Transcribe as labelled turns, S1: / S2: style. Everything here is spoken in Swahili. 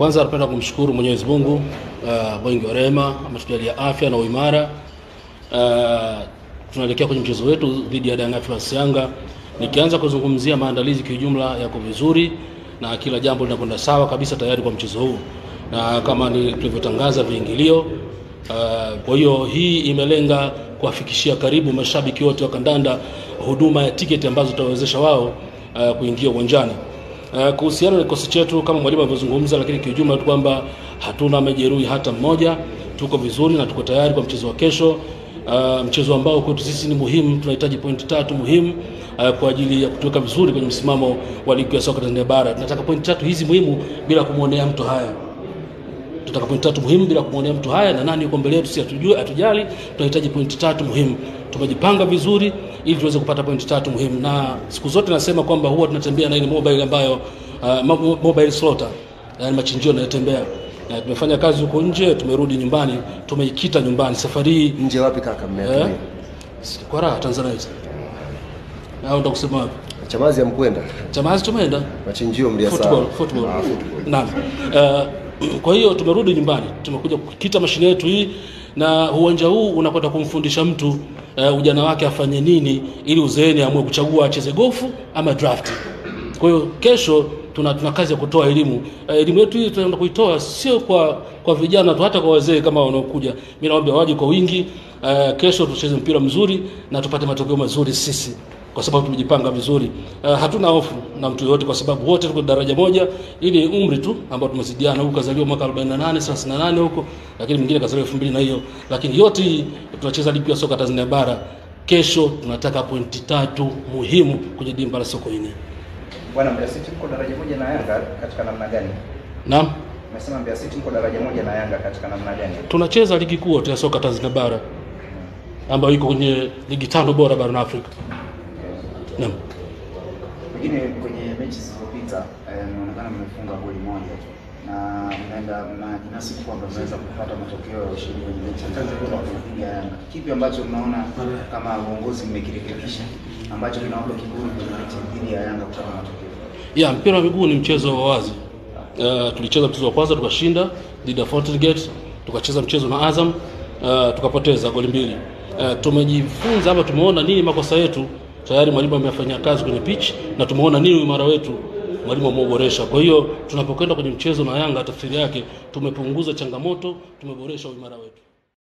S1: Kwanza napenda kumshukuru Mwenyezi Mungu mwingi wa rehema, ametujalia afya na uimara. Tunaelekea kwenye mchezo wetu dhidi ya Young Africans Yanga. Nikianza kuzungumzia maandalizi kwa jumla yako vizuri na kila jambo linakwenda sawa kabisa tayari kwa mchezo huu. Na kama tulivyotangaza viingilio, kwa hiyo hii imelenga kuwafikishia karibu mashabiki wote wa kandanda huduma ya tiketi ambazo tutawezesha wao kuingia uwanjani. Kuhusiana na kikosi chetu kama mwalimu alivyozungumza, lakini kwa ujumla tu kwamba hatuna majeruhi hata mmoja, tuko vizuri na tuko tayari kwa mchezo wa kesho. Mchezo ambao kwetu sisi ni muhimu, tunahitaji pointi 3 muhimu kwa ajili ya kutuweka vizuri kwenye msimamo wa ligi ya soka Tanzania bara. Tunataka pointi 3 hizi muhimu bila kumuonea mtu haya. Tunataka pointi 3 muhimu bila kumuonea mtu haya, na nani yuko mbele yetu si atujue, atujali. Tunahitaji pointi 3 muhimu. Tumejipanga vizuri ili tuweze kupata pointi 3 muhimu, na siku zote nasema kwamba huwa tunatembea na ile mobile ambayo mobile slaughter, yani machinjio yanatembea. Tumefanya kazi huko nje, tumerudi nyumbani, tumeikita nyumbani. Safari hii
S2: nje wapi kaka mmeatumia?
S1: Kwa raha Tanzania. Hao ndio kusema wapi?
S2: Chamazi ya mkwenda.
S1: Chamazi tumeenda.
S2: Machinjio mliasahau.
S1: Football. Naam. Kwa hiyo tumerudi nyumbani, tumekuja kukita mashine yetu hii, na uwanja huu unakwenda kumfundisha mtu ujana wake afanye nini ili uzeeni amue kuchagua acheze gofu ama draft. Kwa hiyo kesho tuna kazi ya kutoa elimu. Elimu yetu hii tunaenda kuitoa sio kwa vijana tu, hata kwa wazee kama wanaokuja. Mimi naomba waje kwa wingi. Kesho tucheze mpira mzuri na tupate matokeo mazuri sisi, kwa sababu tumejipanga vizuri. Hatuna hofu na mtu yote, kwa sababu wote tuko daraja moja. Ili umri tu ambao tumezidiana, huko kazaliwa mwaka 48 38 huko, lakini mwingine kazaliwa 2000 na hiyo. Lakini yote hii tunacheza ligi ya soka Tanzania bara. Kesho tunataka pointi 3 muhimu kwenye dimba la Sokoine.
S3: Bwana, Mbeya City mko daraja moja na Yanga katika namna gani?
S1: Naam.
S3: Umesema Mbeya City mko daraja moja na Yanga katika namna gani?
S1: Tunacheza ligi kuu ya soka Tanzania bara ambayo iko kwenye ligi 5 bora barani Afrika. Naam.
S4: Pengine kwenye mechi zilizopita inaonekana mmefunga goli moja na mnaenda mnajinasibu kwamba mnaweza kupata matokeo ya ushindi kwenye mechi dhidi ya Yanga. Kipi ambacho mnaona kama uongozi mmekirekebisha ambacho kinaomba kiburi kwenye mechi dhidi ya Yanga kupata matokeo?
S1: Mpira wa miguu ni mchezo wa wazi. Tulicheza mchezo wa kwanza tukashinda dhidi ya Fountain Gate, tukacheza mchezo na Azam tukapoteza goli 2. Tumejifunza hapa, tumeona nini makosa yetu. Tayari mwalimu amefanya kazi kwenye pitch na tumeona nini uimara wetu, mwalimu ameboresha. Kwa hiyo tunapokwenda kwenye mchezo na Yanga, tafsiri yake tumepunguza changamoto, tumeboresha uimara wetu.